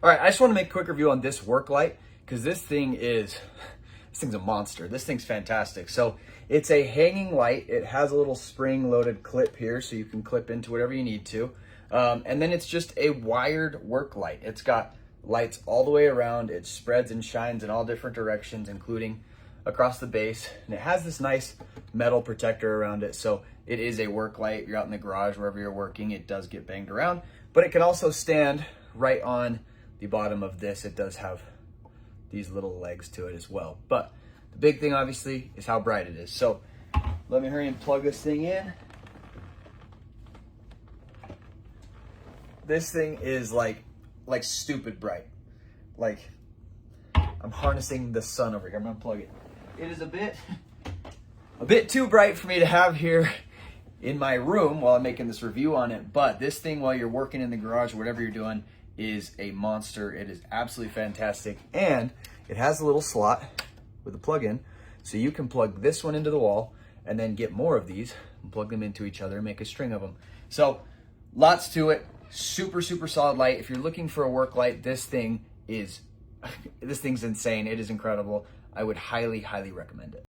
All right, I just want to make a quick review on this work light because this thing's a monster. This thing's fantastic. So it's a hanging light. It has a little spring loaded clip here so you can clip into whatever you need to. And then it's just a wired work light. It's got lights all the way around. It spreads and shines in all different directions, including across the base. And it has this nice metal protector around it. So it is a work light. You're out in the garage, wherever you're working, it does get banged around, but it can also stand right on the bottom of this. It does have these little legs to it as well. But the big thing obviously is how bright it is. So let me hurry and plug this thing in. This thing is like stupid bright. Like I'm harnessing the sun over here. I'm gonna plug it. It is a bit too bright for me to have here in my room while I'm making this review on it. But this thing, while you're working in the garage or whatever you're doing, is a monster. It is absolutely fantastic. And it has a little slot with a plug-in, so you can plug this one into the wall and then get more of these and plug them into each other and make a string of them. So lots to it. Super solid light. If you're looking for a work light, this thing's insane. It is incredible. I would highly recommend it.